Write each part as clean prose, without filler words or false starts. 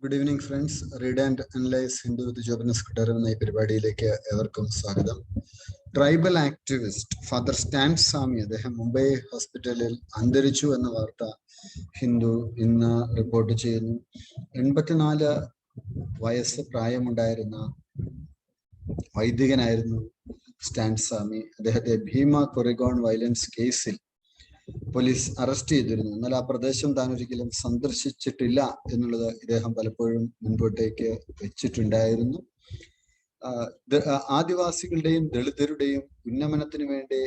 Good evening friends. Read and analyse Hindu with ജോബിനസ് കിടർ എന്ന ഈ പരിപാടിയിലേക്ക് ഏവർക്കും സ്വാഗതം. Tribal activist father Stan Swamy അദ്ദേഹം മുംബൈ ഹോസ്പിറ്റലിൽ അന്തരിച്ചു എന്ന വാർത്ത ഹിന്ദു ഇന്ന് റിപ്പോർട്ട് ചെയ്യുന്നു. 84 വയസ്സ് പ്രായമുണ്ടായിരുന്ന വൈദികനായിരുന്നു സ്റ്റാൻ സ്വാമി. അദ്ദേഹത്തെ ഭീമ കൊറിഗോൺ വയലൻസ് കേസിൽ പോലീസ് അറസ്റ്റ് ചെയ്തിരുന്നു. എന്നാൽ ആ പ്രദേശം താൻ ഒരിക്കലും സന്ദർശിച്ചിട്ടില്ല എന്നുള്ളത് ഇദ്ദേഹം പലപ്പോഴും മുൻപോട്ടേക്ക് വെച്ചിട്ടുണ്ടായിരുന്നു. ആദിവാസികളുടെയും ദളിതരുടെയും ഉന്നമനത്തിന് വേണ്ടി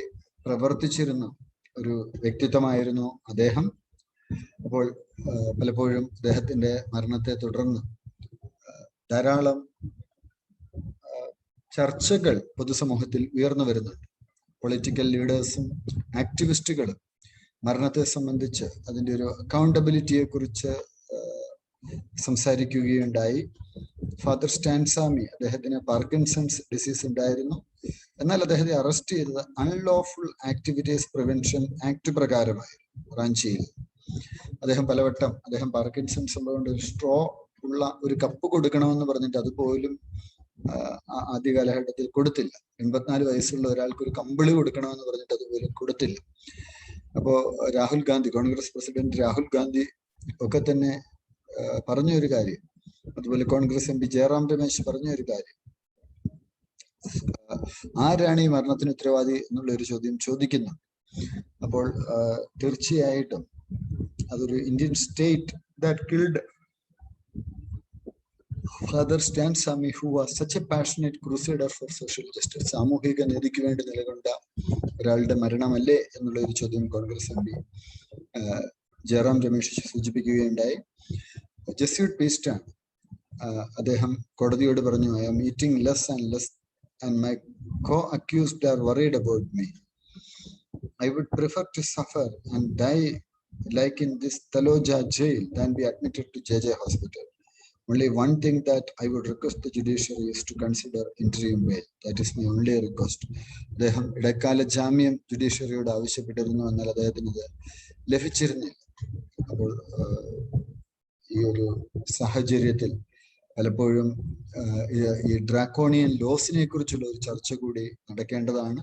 പ്രവർത്തിച്ചിരുന്ന ഒരു വ്യക്തിത്വമായിരുന്നു അദ്ദേഹം. അപ്പോൾ പലപ്പോഴും അദ്ദേഹത്തിന്റെ മരണത്തെ തുടർന്ന് ധാരാളം ചർച്ചകൾ പൊതുസമൂഹത്തിൽ ഉയർന്നു വരുന്നുണ്ട്. പൊളിറ്റിക്കൽ ലീഡേഴ്സും ആക്ടിവിസ്റ്റുകളും മരണത്തെ സംബന്ധിച്ച് അതിൻ്റെ ഒരു അക്കൗണ്ടബിലിറ്റിയെ കുറിച്ച് സംസാരിക്കുകയുണ്ടായി. ഫാദർ സ്റ്റാൻ സ്വാമി അദ്ദേഹത്തിന് പാർക്കിൻസൺസ് ഡിസീസ് ഉണ്ടായിരുന്നു. എന്നാൽ അദ്ദേഹത്തെ അറസ്റ്റ് ചെയ്തത് അൺലോഫുൾ ആക്ടിവിറ്റീസ് പ്രിവെൻഷൻ ആക്ട് പ്രകാരമായിരുന്നു റാഞ്ചിയിൽ. അദ്ദേഹം പലവട്ടം പാർക്കിൻസൺസ് ഉള്ളതുകൊണ്ട് ഒരു സ്ട്രോ ഉള്ള ഒരു കപ്പ് കൊടുക്കണമെന്ന് പറഞ്ഞിട്ട് അതുപോലും ആദ്യ കാലഘട്ടത്തിൽ കൊടുത്തില്ല. 84 വയസ്സുള്ള ഒരാൾക്ക് ഒരു കമ്പിളി കൊടുക്കണമെന്ന് പറഞ്ഞിട്ട് അതുപോലും കൊടുത്തില്ല. അപ്പോ രാഹുൽ ഗാന്ധി, കോൺഗ്രസ് പ്രസിഡന്റ് രാഹുൽ ഗാന്ധി ഒക്കെ തന്നെ പറഞ്ഞ ഒരു കാര്യം, അതുപോലെ കോൺഗ്രസ് എം പി ജയറാം രമേശ് പറഞ്ഞ ഒരു കാര്യം, ആരാണ് ഈ മരണത്തിന് ഉത്തരവാദി എന്നുള്ള ഒരു ചോദ്യം ചോദിക്കുന്നു. അപ്പോൾ തീർച്ചയായിട്ടും അതൊരു Indian state that killed Father Stan Swami, who was such a passionate crusader for social justice. സാമൂഹിക നീതിക്ക് വേണ്ടി നിലകൊണ്ട ഒരാളുടെ മരണമല്ലേ എന്നുള്ള ഒരു ചോദ്യം കോൺഗ്രസ് എം പി ജയറാം രമേശ് സൂചിപ്പിക്കുകയുണ്ടായി. ജെസ്യൂട്ട് പീസ്റ്റാണ്. അദ്ദേഹം കോടതിയോട് പറഞ്ഞു, I am eating less and my co-accused are worried about me. I would prefer to suffer and die like in this Taloja jail than be admitted to JJ hospital. Only one thing that I would request the judiciary is to consider interim bail. That is my only request. അദ്ദേഹം ഇടക്കാല ജാമ്യം ജുഡീഷ്യറിയോട് ആവശ്യപ്പെട്ടിരുന്നു, എന്നാൽ അദ്ദേഹത്തിന് ഇത് ലഭിച്ചിരുന്നില്ല. അപ്പോൾ ഈ ഒരു സാഹചര്യത്തിൽ പലപ്പോഴും ഈ ഡ്രാക്കോണിയൻ ലോസിനെ കുറിച്ചുള്ള ഒരു ചർച്ച കൂടി നടക്കേണ്ടതാണ്.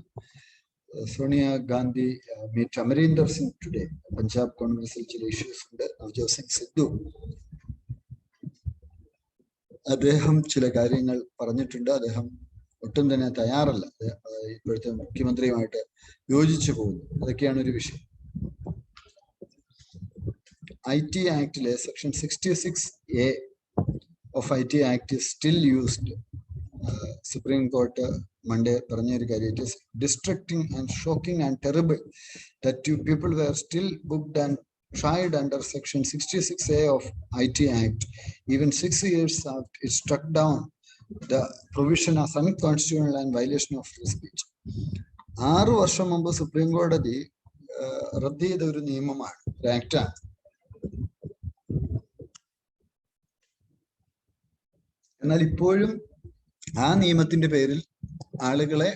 Sonia Gandhi meet Amarinder Singh today. പഞ്ചാബ് കോൺഗ്രസിൽ ചില ഇഷ്യൂസ് ഉണ്ട്. നവജോത് സിംഗ് സിദ്ധു അദ്ദേഹം ചില കാര്യങ്ങൾ പറഞ്ഞിട്ടുണ്ട്. അദ്ദേഹം ഒട്ടും തന്നെ തയ്യാറല്ല ഇപ്പോഴത്തെ മുഖ്യമന്ത്രിയുമായിട്ട് യോജിച്ചു പോകുന്നു. അതൊക്കെയാണ് ഒരു വിഷയം. IT ആക്ടിലെ section 66A of IT act is still used. Supreme court Monday പറഞ്ഞ ഒരു കാര്യം, it is distressing and shocking and terrible that 2 people were still booked and tried under section 66A of IT Act. Even 6 years after it struck down the provision as unconstitutional and violation of free speech. 6 വർഷം മുമ്പ് supreme കോടതി റദ്ദ് ചെയ്ത ഒരു നിയമമാണ്, ഒരു ആക്ടാണ്. എന്നാൽ ഇപ്പോഴും ആ നിയമത്തിന്റെ പേരിൽ ആളുകളെ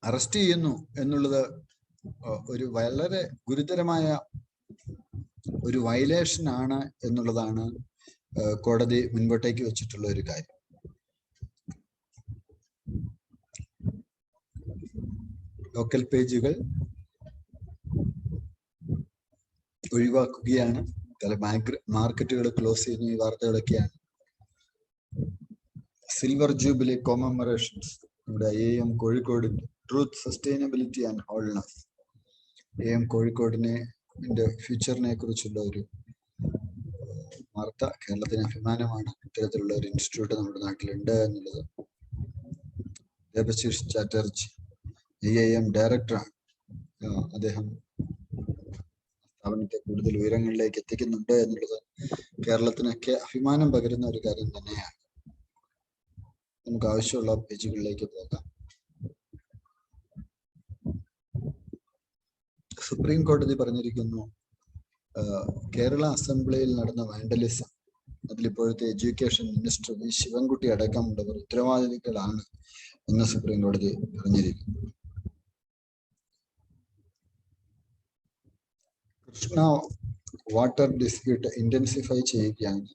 അറസ്റ്റ് ചെയ്യുന്നു എന്നുള്ളത് ഒരു വളരെ ഗുരുതരമായ ഒരു വയലേഷൻ ആണ് എന്നുള്ളതാണ് കോടതി മുൻപോട്ടേക്ക് വെച്ചിട്ടുള്ള ഒരു കാര്യം. ലോക്കൽ പേജുകൾ ഒഴിവാക്കുകയാണ്, ചില മാർക്കറ്റുകൾ ക്ലോസ് ചെയ്യുന്ന ഈ വാർത്തകളൊക്കെയാണ്. സിൽവർ ജൂബിലി കോമമറേഷൻസ് നമ്മുടെ AM കോഴിക്കോടിന്റെ truth, sustainability and wholeness. AM കോഴിക്കോടിനെ ഫ്യൂച്ചറിനെ കുറിച്ചുള്ള ഒരു വാർത്ത. കേരളത്തിന് അഭിമാനമാണ് ഇത്തരത്തിലുള്ള ഒരു ഇൻസ്റ്റിറ്റ്യൂട്ട് നമ്മുടെ നാട്ടിലുണ്ട് എന്നുള്ളത്. ദേബശിഷ് ചാറ്റർജി IIM ഡയറക്ടറാണ്. അദ്ദേഹം സ്ഥാപനത്തെ കൂടുതൽ ഉയരങ്ങളിലേക്ക് എത്തിക്കുന്നുണ്ട് എന്നുള്ളത് കേരളത്തിനൊക്കെ അഭിമാനം പകരുന്ന ഒരു കാര്യം തന്നെയാണ്. നമുക്ക് ആവശ്യമുള്ള പേജുകളിലേക്ക് പോകാം. സുപ്രീം കോടതി പറഞ്ഞിരിക്കുന്നു, കേരള അസംബ്ലിയിൽ നടന്ന വാൻഡലിസം, അതിലിപ്പോഴത്തെ എഡ്യൂക്കേഷൻ മിനിസ്റ്റർ വി ശിവൻകുട്ടി അടക്കമുള്ളവർ ഉത്തരവാദികളാണ് എന്ന് സുപ്രീം കോടതി പറഞ്ഞിരിക്കുന്നു. കൃഷ്ണ വാട്ടർ ഡിസ്പ്യൂട്ട് ഇന്റൻസിഫൈ ചെയ്യുകയാണ്.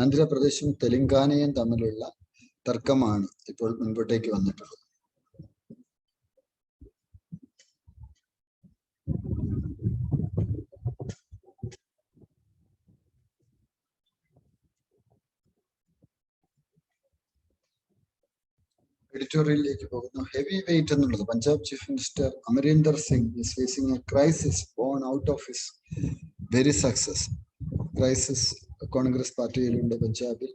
ആന്ധ്രാപ്രദേശും തെലങ്കാനയും തമ്മിലുള്ള തർക്കമാണ് ഇപ്പോൾ മുൻപോട്ടേക്ക് വന്നിട്ടുള്ളത്. എഡിറ്റോറിയലിലേക്ക് പോകുന്നു. ഹെവി വെയിറ്റ് എന്നുള്ളത് Punjab chief minister Amarinder Singh is facing a crisis born out of his very success. Crisis Congress പാർട്ടിയിലുണ്ട് പഞ്ചാബിൽ.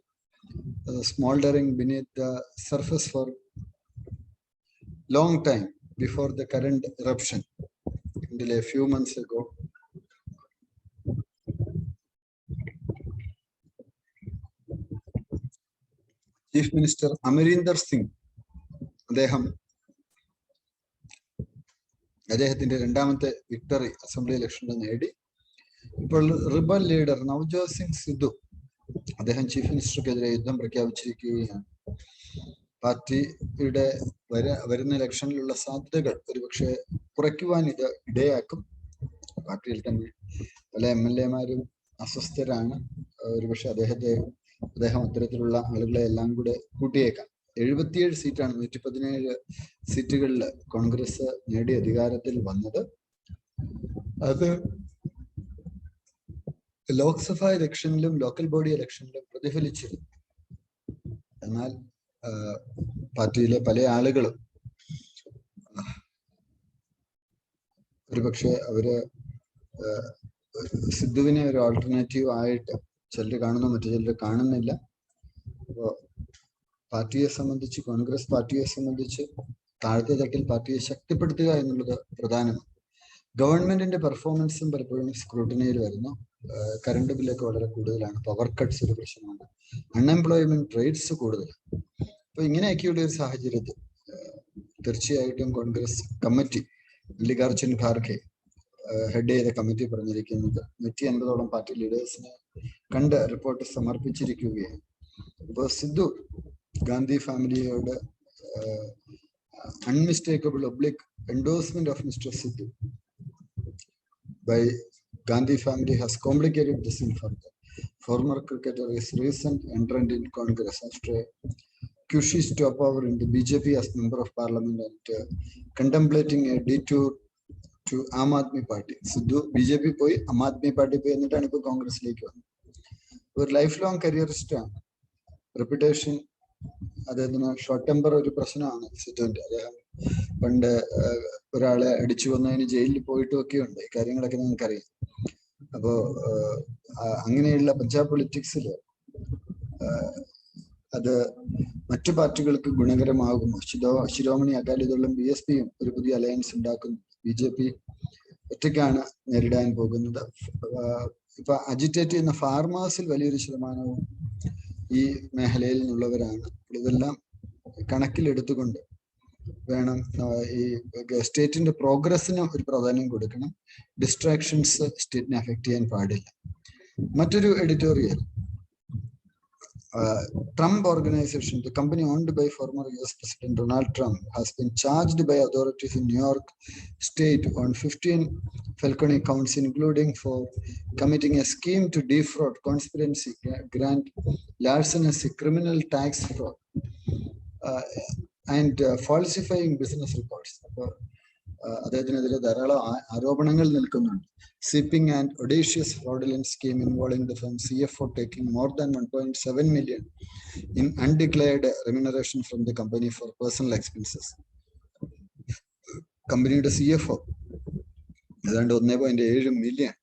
Smouldering beneath the surface for long time before the current eruption until a few months ago. Chief minister Amarinder Singh അദ്ദേഹത്തിന്റെ രണ്ടാമത്തെ victory assembly ഇലക്ഷനിൽ നേടി. ഇപ്പോൾ rebel leader Navjot Singh Sidhu അദ്ദേഹം chief മിനിസ്റ്റർക്കെതിരെ യുദ്ധം പ്രഖ്യാപിച്ചിരിക്കുകയാണ്. പാർട്ടിയുടെ വരുന്ന ഇലക്ഷനിലുള്ള സാധ്യതകൾ ഒരുപക്ഷെ കുറയ്ക്കുവാൻ ഇത് ഇടയാക്കും. പാർട്ടിയിൽ തന്നെ പല MLA-മാരും അസ്വസ്ഥരാണ്. ഒരുപക്ഷെ അദ്ദേഹം അത്തരത്തിലുള്ള ആളുകളെ എല്ലാം കൂടെ കൂട്ടിയേക്കാം. 77 സീറ്റാണ് 117 സീറ്റുകളിൽ കോൺഗ്രസ് നേടി അധികാരത്തിൽ വന്നത്. അത് ലോക്സഭാ ഇലക്ഷനിലും ലോക്കൽ ബോഡി ഇലക്ഷനിലും പ്രതിഫലിച്ചിരുന്നു. എന്നാൽ പാർട്ടിയിലെ പല ആളുകളും ഒരുപക്ഷെ അവര് സിദ്ധുവിനെ ഒരു ആൾട്ടർനേറ്റീവ് ആയിട്ട് ചിലർ കാണുന്നു, മറ്റു ചിലർ കാണുന്നില്ല. അപ്പോ പാർട്ടിയെ സംബന്ധിച്ച്, കോൺഗ്രസ് പാർട്ടിയെ സംബന്ധിച്ച് താഴത്തെ തട്ടിൽ പാർട്ടിയെ ശക്തിപ്പെടുത്തുക എന്നുള്ളത് പ്രധാനമാണ്. ഗവൺമെന്റിന്റെ പെർഫോമൻസും പലപ്പോഴും സ്ക്രൂട്ടിനിയിൽ വരുന്നു. കറണ്ട് ബില്ലൊക്കെ വളരെ കൂടുതലാണ്, പവർ കട്ട്സ് ഒരു പ്രശ്നമാണ്, അൺഎംപ്ലോയ്മെന്റ് റേറ്റ്സ് കൂടുതലാണ്. അപ്പൊ ഇങ്ങനെയൊക്കെയുള്ള ഒരു സാഹചര്യത്തിൽ തീർച്ചയായിട്ടും കോൺഗ്രസ് കമ്മിറ്റി മല്ലികാർജുൻ ഖാർഗെ ഹെഡ് ചെയ്ത കമ്മിറ്റി പറഞ്ഞിരിക്കുന്നത് 150ഓളം പാർട്ടി ലീഡേഴ്സിനെ കണ്ട് റിപ്പോർട്ട് സമർപ്പിച്ചിരിക്കുകയാണ്. അപ്പോൾ Sidhu Gandhi ഫാമിലിയോട് unmistakable oblique endorsement of Mr. Sidhu by Gandhi family has complicated the scene further. Former cricketer is recent entrant in Congress after a cushy stopover in the BJP as member of parliament and contemplating a detour to Aam Aadmi Party. Sidhu BJP പോയി Aam Aadmi Party പോയി എന്നിട്ടാണ് ഇപ്പോൾ കോൺഗ്രസിലേക്ക് വന്നത്. ഒരു life long കരിയറിസ്റ്റ് ആണ്. Reputation അദ്ദേഹത്തിന് short temper ഒരു പ്രശ്നമാണ് സിദ്ധുവിന്റെ. അദ്ദേഹം പണ്ട് ഒരാളെ അടിച്ചു വന്നതിന് ജയിലിൽ പോയിട്ടും ഒക്കെ ഉണ്ട്. ഈ കാര്യങ്ങളൊക്കെ നിങ്ങൾക്കറിയാം. അപ്പോ അങ്ങനെയുള്ള പഞ്ചാബ് പൊളിറ്റിക്സില് അത് മറ്റു പാർട്ടികൾക്ക് ഗുണകരമാകുമോ? ശിരോമണി അകാലിദളും BSPയും ഒരു പുതിയ അലയൻസ് ഉണ്ടാക്കുന്നു. BJP ഒറ്റയ്ക്കാണ് നേരിടാൻ പോകുന്നത്. ഇപ്പൊ അജിറ്റേറ്റ് ചെയ്യുന്ന ഫാർമേഴ്സിൽ വലിയൊരു ശതമാനവും ഈ മേഖലയിൽ നിന്നുള്ളവരാണ്. ഇതെല്ലാം കണക്കിലെടുത്തുകൊണ്ട് വേണം ഈ സ്റ്റേറ്റിന്റെ പ്രോഗ്രസിന് ഒരു പ്രാധാന്യം കൊടുക്കണം. ഡിസ്ട്രാക്ഷൻസ് സ്റ്റേറ്റിനെ അഫക്ട് ചെയ്യാൻ പാടില്ല. മറ്റൊരു editorial, Trump Organization, the company owned by former US President Donald Trump, has been charged by authorities in New York State on 15 felony counts, including for committing a scheme to defraud, conspiracy, grant larceny, criminal tax fraud, and falsifying business reports. അദ്ദേഹത്തിനെതിരെ ധാരാളം ആരോപണങ്ങൾ നിൽക്കുന്നുണ്ട്. Sweeping and audacious fraudulent scheme involving the firm CFO taking more than 1.7 million in undeclared remuneration from the company for personal expenses. കമ്പനിയുടെ CFO ഏതാണ്ട് 1.7 million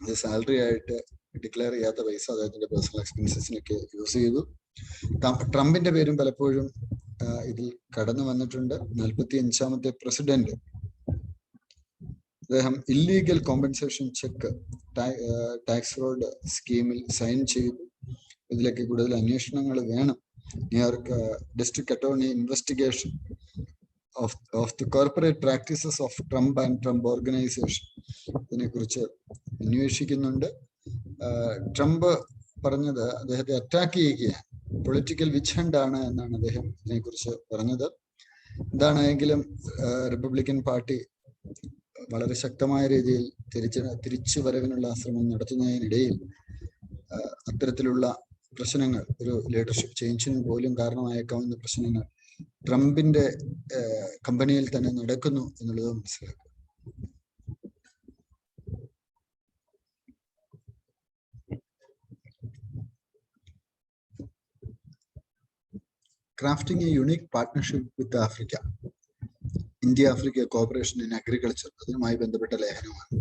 അത് salary ആയിട്ട് declare ചെയ്യാത്ത പൈസ അദ്ദേഹത്തിന്റെ പേഴ്സണൽ എക്സ്പെൻസസിനൊക്കെ യൂസ് ചെയ്തു. ട്രംപിന്റെ പേരും പലപ്പോഴും ഇതിൽ കടന്നു വന്നിട്ടുണ്ട്. 45ാമത്തെ പ്രസിഡന്റ് അദ്ദേഹം illegal compensation check tax fraud സ്കീമിൽ സൈൻ ചെയ്തു. ഇതിലേക്ക് കൂടുതൽ അന്വേഷണങ്ങൾ വേണം. New York district attorney investigation of the corporate practices of Trump and Trump organisation ഇതിനെക്കുറിച്ച് അന്വേഷിക്കുന്നുണ്ട്. ട്രംപ് പറഞ്ഞത് അദ്ദേഹത്തെ അറ്റാക്ക് ചെയ്യുകയാണ്, പൊളിറ്റിക്കൽ വിച്ച് ഹണ്ട് ആണ് എന്നാണ് അദ്ദേഹം ഇതിനെക്കുറിച്ച് പറഞ്ഞത്. എന്താണെങ്കിലും റിപ്പബ്ലിക്കൻ പാർട്ടി വളരെ ശക്തമായ രീതിയിൽ തിരിച്ചു വരവിനുള്ള ശ്രമം നടത്തുന്നതിനിടയിൽ അത്തരത്തിലുള്ള പ്രശ്നങ്ങൾ, ഒരു ലീഡർഷിപ്പ് ചേഞ്ചിന് പോലും കാരണമായേക്കാവുന്ന പ്രശ്നങ്ങൾ ട്രംപിന്റെ കമ്പനിയിൽ തന്നെ നടക്കുന്നു എന്നുള്ളത് മനസ്സിലാക്കുക. Crafting a unique partnership with Africa. India-Africa corporation in agriculture, അതുമായി ബന്ധപ്പെട്ട ലേഖനമാണ്.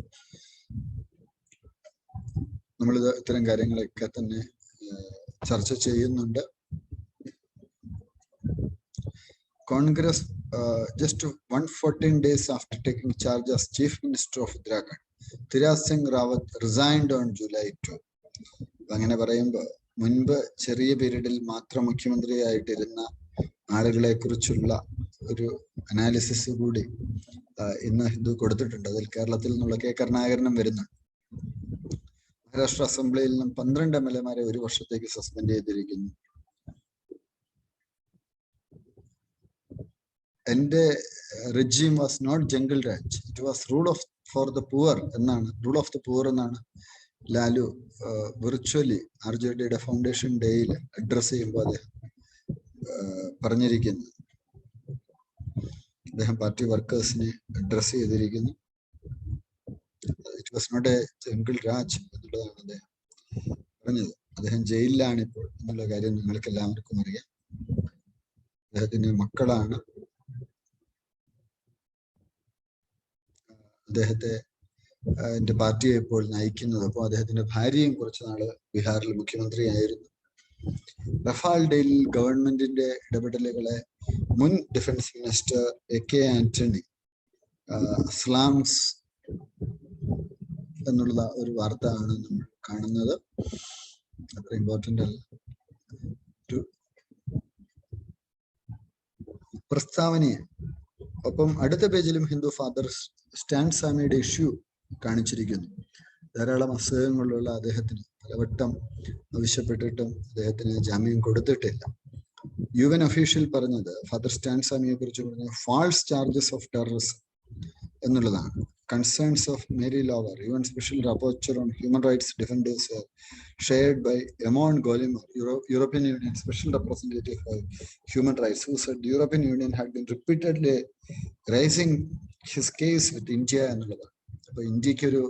നമ്മളിത് ഇത്തരം കാര്യങ്ങളൊക്കെ തന്നെ ചർച്ച ചെയ്യുന്നുണ്ട്. Congress, just 114 days after taking charge as Chief Minister of Uttarakhand, Tiraj Singh Rawat resigned on July 2. അങ്ങനെ പറയുമ്പോൾ മുൻപ് ചെറിയ പീരീഡിൽ മാത്രം മുഖ്യമന്ത്രിയായിട്ടിരുന്ന ആളുകളെ കുറിച്ചുള്ള ഒരു അനാലിസിസ് കൂടി ഇന്ന് ഹിന്ദു കൊടുത്തിട്ടുണ്ട്. അതിൽ കേരളത്തിൽ നിന്നുള്ള കെ കരുണാകരനും വരുന്നുണ്ട്. മഹാരാഷ്ട്ര അസംബ്ലിയിൽ നിന്നും 12 MLA-മാരെ ഒരു വർഷത്തേക്ക് സസ്പെൻഡ് ചെയ്തിരിക്കുന്നു. എന്റെ regime was not jungle raj, it was rule for the poor എന്നാണ്, റൂൾ ഓഫ് ദ പുവർ എന്നാണ് ലാലു വിർച്വലി RJDയുടെ ഫൗണ്ടേഷൻ ഡേയിൽ അഡ്രസ് ചെയ്യുമ്പോൾ അദ്ദേഹം പറഞ്ഞിരിക്കുന്നത്. അദ്ദേഹം പാർട്ടി വർക്കേഴ്സിനെ അഡ്രസ് ചെയ്തിരിക്കുന്നു. It was not a jungle raj എന്നുള്ളതാണ് അദ്ദേഹം പറഞ്ഞത്. അദ്ദേഹം ജയിലിലാണ് ഇപ്പോൾ എന്നുള്ള കാര്യം നിങ്ങൾക്ക് എല്ലാവർക്കും അറിയാം. അദ്ദേഹത്തിന് മക്കളാണ്. അദ്ദേഹത്തെ എന്റെ പാർട്ടിയെ ഇപ്പോൾ നയിക്കുന്നത്. അപ്പോൾ അദ്ദേഹത്തിന്റെ ഭാര്യയും കുറച്ചു നാള് ബീഹാറിൽ മുഖ്യമന്ത്രിയായിരുന്നു. റഫാൽ ഡീലിൽ ഗവൺമെന്റിന്റെ ഇടപെടലുകളെ മുൻ defence minister AK Antony slams എന്നുള്ള ഒരു വാർത്ത ആണ് നമ്മൾ കാണുന്നത്. അത്ര ഇമ്പോർട്ടന്റ് അല്ല. ഒരു പ്രസ്താവനയെ ഒപ്പം അടുത്ത പേജിലും ഹിന്ദു ഫാദർ സ്റ്റാൻ സ്വാമിയുടെ ഇഷ്യൂ കാണിച്ചിരിക്കുന്നു. ധാരാളം അസുഖങ്ങളുള്ള അദ്ദേഹത്തിന് പലവട്ടം ആവശ്യപ്പെട്ടിട്ടും അദ്ദേഹത്തിന് ജാമ്യം കൊടുത്തിട്ടില്ല. UN ഒഫീഷ്യൽ പറഞ്ഞത്, ഫാദർ സ്റ്റാൻ സ്വാമിയെ കുറിച്ച് പറഞ്ഞത് ഫാൾസ് ചാർജസ് ഓഫ് ടെററിസം എന്നുള്ളതാണ്. Concerns of Mary Lawlor, UN special rapporteur on human rights defenders were shared by Eamon Golimar, European Union special representative for human rights, who said the European Union had been repeatedly raising his case with India എന്നുള്ളതാണ്. അപ്പൊ ഇന്ത്യക്ക് ഒരു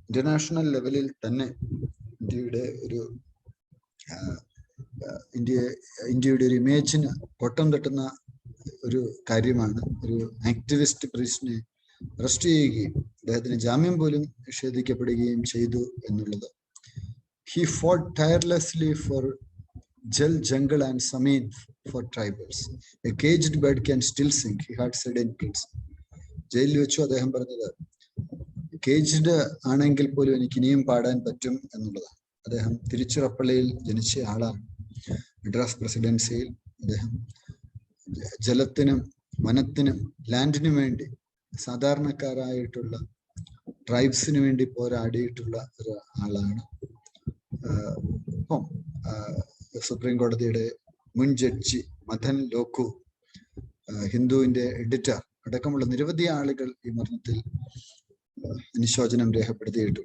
international ലെവലിൽ തന്നെ ഇന്ത്യയുടെ ഒരു ഇമേജിന് കോട്ടം തട്ടുന്ന ഒരു കാര്യമാണ് ഒരു ആക്ടിവിസ്റ്റ് പ്രീസ്റ്റിനെ അറസ്റ്റ് ചെയ്യുകയും അദ്ദേഹത്തിന് ജാമ്യം പോലും നിഷേധിക്കപ്പെടുകയും ചെയ്തു എന്നുള്ളത്. He fought tirelessly for Jal, Jungle and Samin for tribals. A caged bird can still sing, he had said in kids. ജയിലിൽ വെച്ചു അദ്ദേഹം പറഞ്ഞത് കേജ്ഡ് ആണെങ്കിൽ പോലും എനിക്ക് ഇനിയും പാടാൻ പറ്റും എന്നുള്ളതാണ്. അദ്ദേഹം തിരുച്ചിറപ്പള്ളിയിൽ ജനിച്ച ആളാണ്. മദ്രാസ് പ്രസിഡൻസിയിൽ അദ്ദേഹം ജലത്തിനും വനത്തിനും ലാൻഡിനും വേണ്ടി സാധാരണക്കാരായിട്ടുള്ള ട്രൈബ്സിന് വേണ്ടി പോരാടിയിട്ടുള്ള ഒരു ആളാണ്. സുപ്രീം കോടതിയുടെ മുൻ ജഡ്ജി മദൻ ലോക്കു, ഹിന്ദുവിന്റെ എഡിറ്റർ അടക്കമുള്ള നിരവധി ആളുകൾ ഈ മരണത്തിൽ അനുശോചനം രേഖപ്പെടുത്തിയിട്ടുണ്ട്.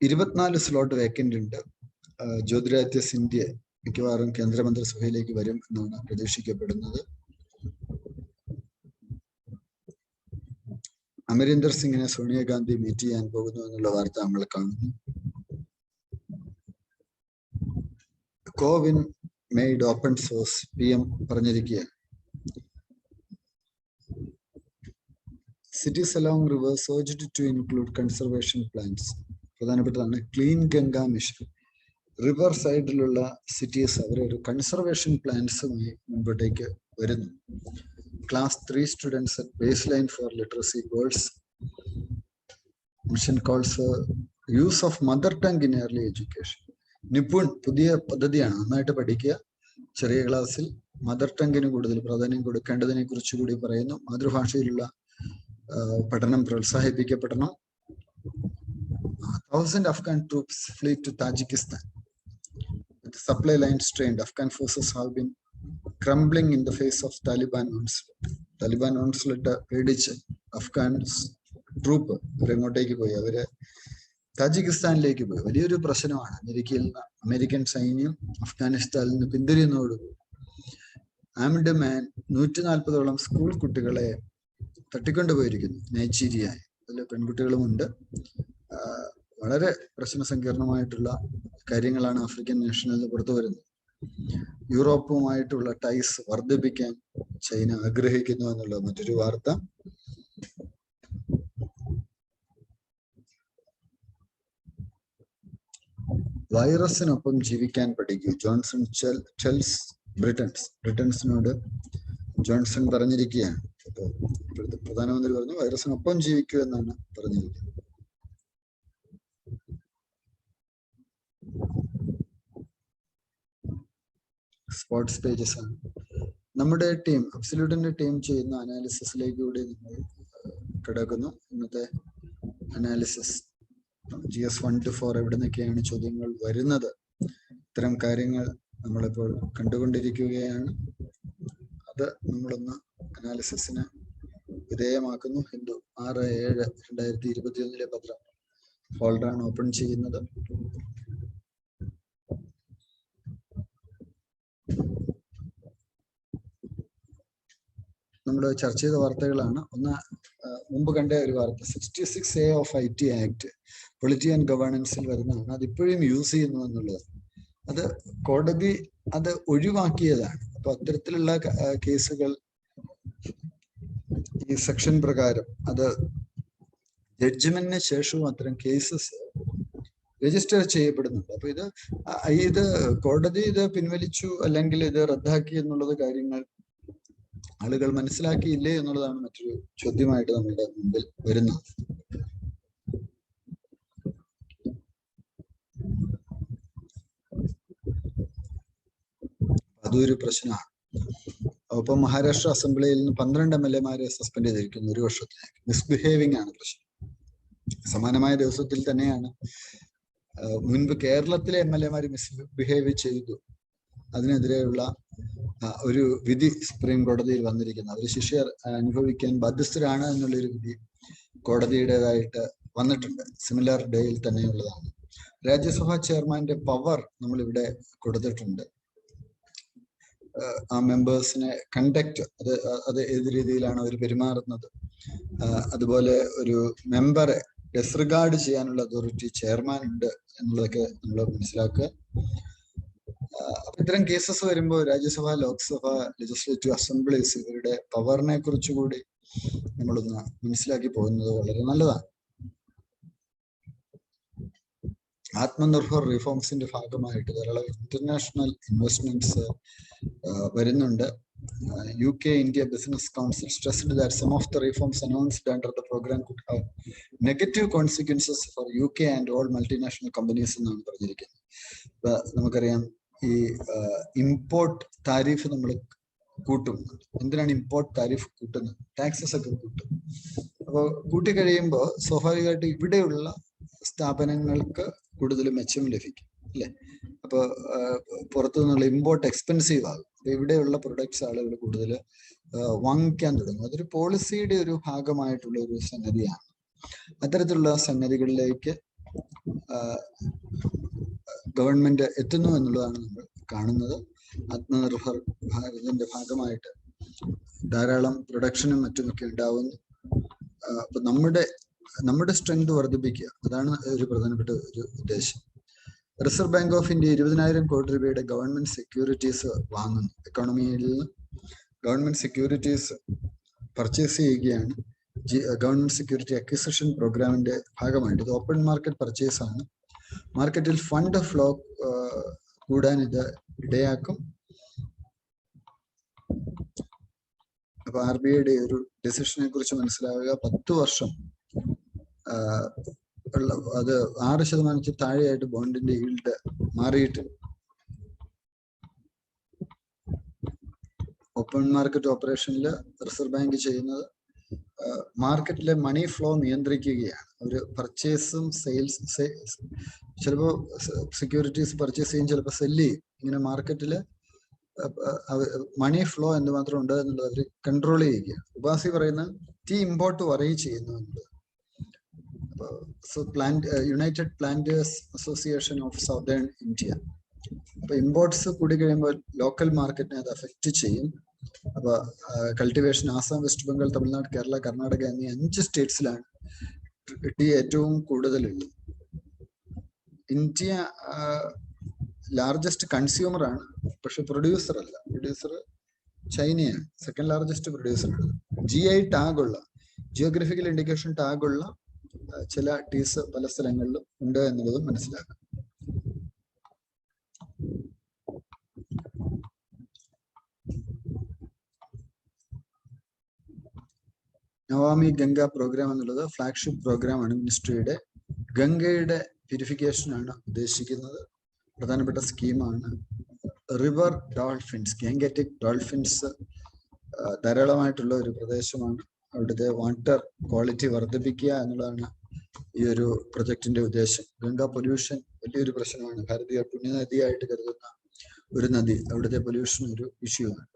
24 സ്ലോട്ട് വേക്കന്റ് ഉണ്ട്. ജ്യോതിരാദിത്യ സിന്ധ്യ മിക്കവാറും കേന്ദ്രമന്ത്രിസഭയിലേക്ക് വരും എന്നാണ് പ്രതീക്ഷിക്കപ്പെടുന്നത്. അമരീന്ദർ സിംഗിനെ സോണിയാഗാന്ധി മീറ്റ് ചെയ്യാൻ പോകുന്നു എന്നുള്ള വാർത്ത നമ്മൾ കാണുന്നു. CoWIN made open source PM പറഞ്ഞിരിക്കുകയാണ്. Cities along rivers urged to include conservation plans. പ്രധാനപ്പെട്ടതാണ് ക്ലീൻ ഗംഗ മിഷൻ. റിവർ സൈഡിലുള്ള സിറ്റീസ് അവരൊരു കൺസർവേഷൻ പ്ലാൻസുമായി മുൻപോട്ടേക്ക് വരുന്നു. Class 3 students at baseline for literacy goals. Mission calls for use of mother tongue in early education. Nipun പുതിയ പദ്ധതിയാണ്. നന്നായിട്ട് പഠിക്കുക. ചെറിയ ക്ലാസ്സിൽ മദർ ടങ്ങിന് കൂടുതൽ പ്രാധാന്യം കൊടുക്കേണ്ടതിനെ കുറിച്ച് കൂടി പറയുന്നു. മാതൃഭാഷയിലുള്ള പഠനം പ്രോത്സാഹിപ്പിക്കപ്പെടണം. 1000 Afghan troops flee to Tajikistan. With the supply line strained, Afghan forces have been crumbling in the face of Taliban onslaught. Taliban onslaught പേടിച്ച് അഫ്ഗാൻ ട്രൂപ്പ് അവരെങ്ങോട്ടേക്ക് പോയി, അവര് താജിക്കിസ്ഥാനിലേക്ക് പോയി. വലിയൊരു പ്രശ്നമാണ്. അമേരിക്കൻ സൈന്യം അഫ്ഗാനിസ്ഥാനിൽ നിന്ന് പിന്തിരിയുന്നതോടുകൂടി ആംഡ് മാൻ 140ഓളം സ്കൂൾ കുട്ടികളെ തട്ടിക്കൊണ്ടുപോയിരിക്കുന്നു നൈജീരിയയിൽ. അതിൽ പെൺകുട്ടികളുമുണ്ട്. വളരെ പ്രശ്നസങ്കീർണമായിട്ടുള്ള കാര്യങ്ങളാണ് ആഫ്രിക്കൻ നേഷനിൽ നിന്ന് പുറത്തു വരുന്നത്. യൂറോപ്പുമായിട്ടുള്ള ടൈസ് വർദ്ധിപ്പിക്കാൻ ചൈന ആഗ്രഹിക്കുന്നു എന്നുള്ള മറ്റൊരു വാർത്ത. വൈറസിനൊപ്പം ജീവിക്കാൻ പഠിക്കൂ, ജോൺസൺ ടെൽസ് ബ്രിട്ടൻസിനോട് ജോൺസൺ പറഞ്ഞിരിക്കുകയാണ്. അപ്പോൾ ഇപ്പോഴത്തെ പ്രധാനമന്ത്രി പറഞ്ഞു വൈറസിനൊപ്പം ജീവിക്കൂ എന്നാണ് പറഞ്ഞിരിക്കുന്നത്. സ്പോർട്സ് പേജസ് ആണ്. നമ്മുടെ ടീം, അബ്സല്യൂട്ടിന്റെ ടീം ചെയ്യുന്ന അനാലിസിസിലേക്ക് കൂടി നമ്മൾ കിടക്കുന്നു. ഇന്നത്തെ അനാലിസിസ് GS 1 to 4 എവിടെ നിന്നൊക്കെയാണ് ചോദ്യങ്ങൾ വരുന്നത്, ഇത്തരം കാര്യങ്ങൾ നമ്മളിപ്പോൾ കണ്ടുകൊണ്ടിരിക്കുകയാണ്. അത് നമ്മളൊന്ന് അനാലിസിസിന് വിധേയമാക്കുന്നു. ഹിന്ദു 6/7/2021 പത്രം ഫോൾഡറാണ് ഓപ്പൺ ചെയ്യുന്നത്. നമ്മൾ ചർച്ച ചെയ്ത വാർത്തകളാണ്. ഒന്ന് മുമ്പ് കണ്ട ഒരു വാർത്ത 66A of IT act polity and ഗവേണൻസിൽ വരുന്നതാണ്. അതിപ്പോഴും യൂസ് ചെയ്യുന്നു എന്നുള്ളത്. അത് കോടതി അത് ഒഴിവാക്കിയതാണ്. അപ്പൊ അത്തരത്തിലുള്ള കേസുകൾ ഈ സെക്ഷൻ പ്രകാരം അത് ജഡ്ജ്മെന്റിന് ശേഷവും അത്തരം കേസസ് രജിസ്റ്റർ ചെയ്യപ്പെടുന്നുണ്ട്. അപ്പൊ ഇത് കോടതി ഇത് പിൻവലിച്ചു അല്ലെങ്കിൽ ഇത് റദ്ദാക്കി എന്നുള്ളത് കാര്യങ്ങൾ ആളുകൾ മനസ്സിലാക്കിയില്ലേ എന്നുള്ളതാണ് മറ്റൊരു ചോദ്യമായിട്ട് നമ്മുടെ മുമ്പിൽ വരുന്നത്. അതൊരു പ്രശ്നമാണ്. ഒപ്പം മഹാരാഷ്ട്ര അസംബ്ലിയിൽ നിന്ന് 12 MLA-മാരെ സസ്പെൻഡ് ചെയ്തിരിക്കുന്നു 1 വർഷത്തിലേക്ക്. മിസ്ബിഹേവിംഗ് ആണ് പ്രശ്നം. സമാനമായ ദിവസത്തിൽ തന്നെയാണ് മുൻപ് കേരളത്തിലെ MLA-മാര് മിസ്ബിഹേവ് ചെയ്തു. അതിനെതിരെയുള്ള ഒരു വിധി സുപ്രീം കോടതിയിൽ വന്നിരിക്കുന്നത്. അവർ ശിക്ഷ അനുഭവിക്കാൻ ബാധ്യസ്ഥരാണ് എന്നുള്ളൊരു വിധി കോടതിയുടേതായിട്ട് വന്നിട്ടുണ്ട്. സിമിലർ ഡേയിൽ തന്നെയുള്ളതാണ്. രാജ്യസഭാ ചെയർമാന്റെ പവർ നമ്മളിവിടെ കൊടുത്തിട്ടുണ്ട്. ആ മെമ്പേഴ്സിനെ കണ്ടക്ട് അത് ഏത് രീതിയിലാണ് അവർ പെരുമാറുന്നത്, അതുപോലെ ഒരു മെമ്പറെ ഡിസ്റിഗാർഡ് ചെയ്യാനുള്ള അതോറിറ്റി ചെയർമാൻ ഉണ്ട് എന്നുള്ളതൊക്കെ നമ്മൾ മനസ്സിലാക്കുക. ഇത്തരം കേസസ് വരുമ്പോൾ രാജ്യസഭ, ലോക്സഭ, ലെജിസ്ലേറ്റീവ് അസംബ്ലീസ് ഇവരുടെ പവറിനെ കുറിച്ചുകൂടി നമ്മളൊന്ന് മനസ്സിലാക്കി പോകുന്നത് വളരെ നല്ലതാണ്. ആത്മനിർഭർ റിഫോംസിന്റെ ഭാഗമായിട്ട് ധാരാളം ഇന്റർനാഷണൽ ഇൻവെസ്റ്റ്മെന്റ്സ് വരുന്നുണ്ട്. UK India Business Council stressed that some of the reforms announced under the program could have negative consequences for UK and all multinational companies എന്നാണ് പറഞ്ഞിരിക്കുന്നത്. നമുക്കറിയാം ഈ ഇമ്പോർട്ട് താരിഫ് നമ്മൾ കൂട്ടും. എന്തിനാണ് ഇമ്പോർട്ട് താരിഫ് കൂട്ടുന്നത്? ടാക്സസ് ഒക്കെ കൂട്ടും. അപ്പോൾ കൂട്ടിക്കഴിയുമ്പോൾ സ്വാഭാവികമായിട്ട് ഇവിടെയുള്ള സ്ഥാപനങ്ങൾക്ക് കൂടുതൽ മെച്ചം ലഭിക്കും, അല്ലെ? അപ്പോൾ പുറത്തു നിന്നുള്ള ഇമ്പോർട്ട് എക്സ്പെൻസീവ് ആകും. അപ്പൊ ഇവിടെയുള്ള പ്രൊഡക്ട്സ് ആളുകൾ കൂടുതൽ വാങ്ങിക്കാൻ തുടങ്ങും. അതൊരു പോളിസിയുടെ ഒരു ഭാഗമായിട്ടുള്ള ഒരു സംഗതിയാണ്. അത്തരത്തിലുള്ള സംഗതികളിലേക്ക് ഗവൺമെന്റ് എത്തുന്നു എന്നുള്ളതാണ് നമ്മൾ കാണുന്നത്. ആത്മനിർഭർ ഭാരതിന്റെ ഭാഗമായിട്ട് ധാരാളം പ്രൊഡക്ഷനും മറ്റുമൊക്കെ ഉണ്ടാവുന്നു. അപ്പൊ നമ്മുടെ സ്ട്രെങ്ത് വർദ്ധിപ്പിക്കുക, അതാണ് ഒരു പ്രധാനപ്പെട്ട ഒരു ഉദ്ദേശം. റിസർവ് ബാങ്ക് ഓഫ് ഇന്ത്യ 20,000 കോടി രൂപയുടെ ഗവൺമെന്റ് സെക്യൂരിറ്റീസ് വാങ്ങുന്നു. എക്കോണമിയിൽ നിന്ന് ഗവൺമെന്റ് സെക്യൂരിറ്റീസ് പർച്ചേസ് ചെയ്യുകയാണ്. ഗവൺമെന്റ് സെക്യൂരിറ്റി അക്വിസിഷൻ പ്രോഗ്രാമിന്റെ ഭാഗമായിട്ട് ഇത് ഓപ്പൺ മാർക്കറ്റ് പർച്ചേസ് ആണ്. മാർക്കറ്റിൽ ഫണ്ട് ഫ്ലോ കൂടാൻ ഇത് ഇടയാക്കും. അപ്പൊ RBIയുടെ ഒരു ഡിസിഷനെ കുറിച്ച് മനസ്സിലാവുക. 10 വർഷം അത് 6% താഴെയായിട്ട് ബോണ്ടിന്റെ ഈൽഡ് മാറിയിട്ടുണ്ട്. ഓപ്പൺ മാർക്കറ്റ് ഓപ്പറേഷനിൽ റിസർവ് ബാങ്ക് ചെയ്യുന്നത് മാർക്കറ്റിലെ മണി ഫ്ലോ നിയന്ത്രിക്കുകയാണ്. ഒരു പർച്ചേസും സെയിൽസ്, ചിലപ്പോൾ സെക്യൂരിറ്റീസ് പർച്ചേസ് ചെയ്യും, ചിലപ്പോൾ സെല്ല് ചെയ്യും. ഇങ്ങനെ മാർക്കറ്റില് മണി ഫ്ലോ എന്ന് മാത്രം ഉണ്ട് എന്നുള്ളത് അവർ കൺട്രോൾ ചെയ്യുക. ഉപാസി പറയുന്ന ടീ ഇമ്പോർട്ട് വറൈ ചെയ്യുന്നു എന്നുള്ളത്. So United planters association of southern India. അപ്പൊ ഇമ്പോർട്ട്സ് കൂടി കഴിയുമ്പോൾ ലോക്കൽ മാർക്കറ്റിനെ അത് അഫക്റ്റ് ചെയ്യും. അപ്പൊ കൾട്ടിവേഷൻ ആസാം, വെസ്റ്റ് ബംഗാൾ, തമിഴ്നാട്, കേരള, കർണാടക എന്നീ 5 സ്റ്റേറ്റ്സിലാണ് ടീ ഏറ്റവും കൂടുതലുള്ളത്. ഇന്ത്യ ലാർജസ്റ്റ് കൺസ്യൂമർ ആണ്, പക്ഷെ പ്രൊഡ്യൂസർ അല്ല. പ്രൊഡ്യൂസർ ചൈനയാണ്, സെക്കൻഡ് ലാർജസ്റ്റ് പ്രൊഡ്യൂസർ ആണ്. GI ടാഗുള്ള, ജിയോഗ്രഫിക്കൽ ഇൻഡിക്കേഷൻ ടാഗുള്ള ചില ടീസ് പല സ്ഥലങ്ങളിലും ഉണ്ട് എന്നുള്ളതും മനസ്സിലാക്കാം. നവാമി ഗംഗ പ്രോഗ്രാം എന്നുള്ളത് ഫ്ലാഗ്ഷിപ്പ് പ്രോഗ്രാം ആണ് മിനിസ്ട്രിയുടെ. ഗംഗയുടെ പ്യൂരിഫിക്കേഷൻ ആണ് ഉദ്ദേശിക്കുന്നത്. പ്രധാനപ്പെട്ട സ്കീമാണ്. റിവർ ഡോൾഫിൻസ്, ഗാംഗറ്റിക് ഡോൾഫിൻസ് ധാരാളമായിട്ടുള്ള ഒരു പ്രദേശമാണ്. അവിടുത്തെ വാട്ടർ ക്വാളിറ്റി വർദ്ധിപ്പിക്കുക എന്നുള്ളതാണ് ഈ ഒരു പ്രൊജക്ടിന്റെ ഉദ്ദേശം. ഗംഗ പൊല്യൂഷൻ വലിയൊരു പ്രശ്നമാണ്. ഭാരതീയ പുണ്യനദിയായിട്ട് കരുതുന്ന ഒരു നദി, അവിടുത്തെ പൊല്യൂഷൻ ഒരു ഇഷ്യൂ ആണ്.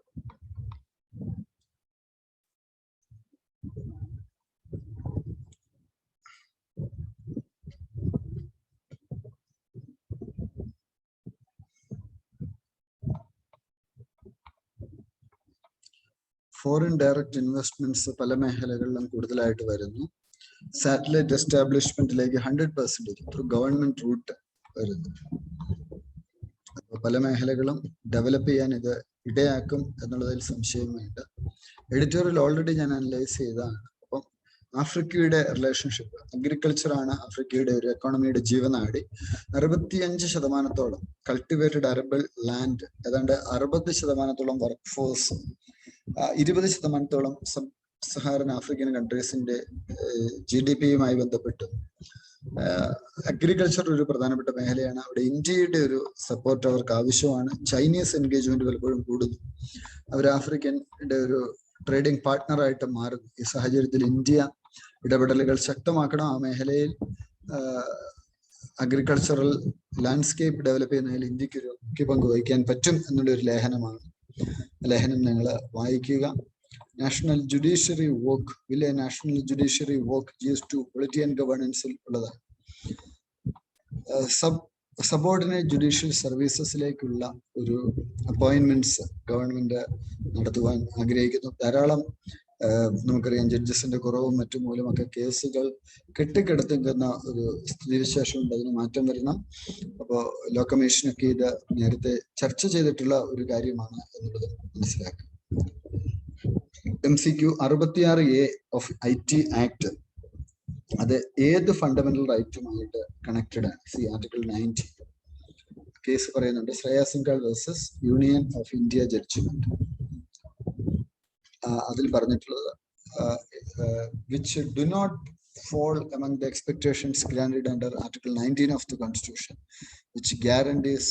ഫോറിൻ ഡയറക്റ്റ് ഇൻവെസ്റ്റ്മെന്റ്സ് പല മേഖലകളിലും കൂടുതലായിട്ട് വരുന്നു. സാറ്റലൈറ്റ് എസ്റ്റാബ്ലിഷ്മെന്റിലേക്ക് 100% ത്രൂ ഗവൺമെന്റ് റൂട്ട് വരുന്നു. അപ്പോൾ പല മേഖലകളും ഡെവലപ്പ് ചെയ്യാൻ ഇത് ഇടയാക്കും എന്നുള്ളതിൽ സംശയം വേണ്ട. എഡിറ്റോറിയൽ ഓൾറെഡി ഞാൻ അനലൈസ് ചെയ്തതാണ്. അപ്പം ആഫ്രിക്കയുടെ റിലേഷൻഷിപ്പ്, അഗ്രികൾച്ചറാണ് ആഫ്രിക്കയുടെ ഒരു എക്കോണമിയുടെ ജീവനാടി. 65% കൾട്ടിവേറ്റഡ് അറബിൾ ലാൻഡ്, ഏതാണ്ട് 60% workforce, 20% sub Saharan African കൺട്രീസിന്റെ GDP-യുമായി ബന്ധപ്പെട്ട് അഗ്രികൾച്ചർ ഒരു പ്രധാനപ്പെട്ട മേഖലയാണ്. അവിടെ ഇന്ത്യയുടെ ഒരു സപ്പോർട്ട് അവർക്ക് ആവശ്യമാണ്. ചൈനീസ് എൻഗേജ്മെന്റ് പലപ്പോഴും കൂടുന്നു. അവർ ആഫ്രിക്കൻ്റെ ഒരു ട്രേഡിംഗ് പാർട്ട്ണറായിട്ട് മാറുന്നു. ഈ സാഹചര്യത്തിൽ ഇന്ത്യ ഇടപെടലുകൾ ശക്തമാക്കണം. ആ മേഖലയിൽ അഗ്രികൾച്ചറൽ ലാൻഡ്സ്കേപ്പ് ഡെവലപ്പ് ചെയ്യുന്നതിൽ ഇന്ത്യക്ക് ഒരു മുഖ്യ പങ്ക് വഹിക്കാൻ പറ്റും എന്നുള്ള ഒരു ലേഖനമാണ്. ലേഖനം നിങ്ങൾ വായിക്കുക. നാഷണൽ ജുഡീഷ്യറി വർക്ക്, വില്ലെ national judiciary work GS2 polity and ഗവേണൻസിൽ ഉള്ളതാണ്. സബോർഡിനേറ്റ് ജുഡീഷ്യൽ സർവീസസിലേക്കുള്ള ഒരു അപ്പോയിന്റ്മെന്റ്സ് ഗവൺമെന്റ് നടത്തുവാൻ ആഗ്രഹിക്കുന്നു. ധാരാളം നമുക്കറിയാം ജഡ്ജസിന്റെ കുറവും മറ്റു മൂലമൊക്കെ കേസുകൾ കെട്ടിക്കിടത്തുന്ന ഒരു സ്ഥിതിവിശേഷമുണ്ട്. അതിന് മാറ്റം വരണം. അപ്പോൾ ലോ കമ്മീഷനൊക്കെ ഇത് നേരത്തെ ചർച്ച ചെയ്തിട്ടുള്ള ഒരു കാര്യമാണ് എന്നുള്ളത് മനസ്സിലാക്കുക. MCQ 66A of IT act, അത് ഏത് ഫണ്ടമെന്റൽ റൈറ്റുമായിട്ട് കണക്റ്റഡ് ആണ്? ആർട്ടിക്കിൾ 90 കേസ് പറയുന്നുണ്ട്. Shreya Singhal versus Union of India judgment. അതിൽ പറഞ്ഞിട്ടുള്ളത് which do not fall among the expectations granted under Article 19 of the Constitution, which guarantees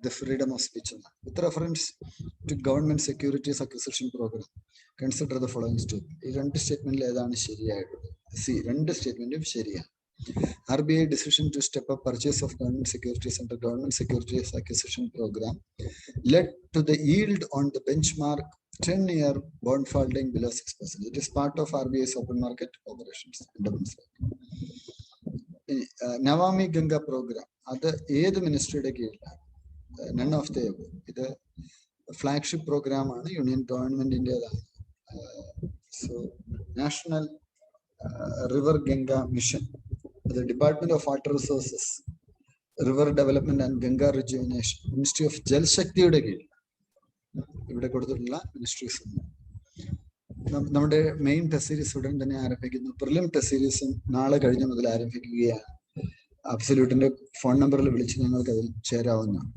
the freedom of speech. With reference to government securities acquisition program, consider the following statement. ഈ 2 സ്റ്റേറ്റ്മെന്റിൽ ഏതാണ് ശരിയായിട്ടുള്ളത്? 2 സ്റ്റേറ്റ്മെന്റും ശരിയാണ്. RBI decision to step up purchase of government securities under government securities acquisition program led to the yield on the benchmark 10-year bond falling below 6%. It is part of RBI's open market operations. Namami Ganga programme, അത് ഏത് മിനിസ്ട്രിയുടെ കീഴിലാണ്? None of the above. ഇത് flagship programme ആണ്, union ഗവൺമെന്റിൻ്റെതാണ്. So national river Ganga mission, അത് department of water resources, river development and Ganga rejuvenation, ministry of ജൽശക്തിയുടെ കീഴിൽ ഇവിടെ കൊടുത്തിട്ടുള്ള മിനിസ്ട്രീസ്. നമ്മുടെ മെയിൻ ടെസ്റ്റ് സീരീസ് ഉടൻ തന്നെ ആരംഭിക്കുന്നു. പ്രിലിം ടെസ്റ്റ് സീരീസും നാളെ കഴിഞ്ഞ മുതൽ ആരംഭിക്കുകയാണ്. അബ്സല്യൂട്ടിന്റെ ഫോൺ നമ്പറിൽ വിളിച്ച് നിങ്ങൾക്ക് അതിൽ ചേരാവുന്നതാണ്.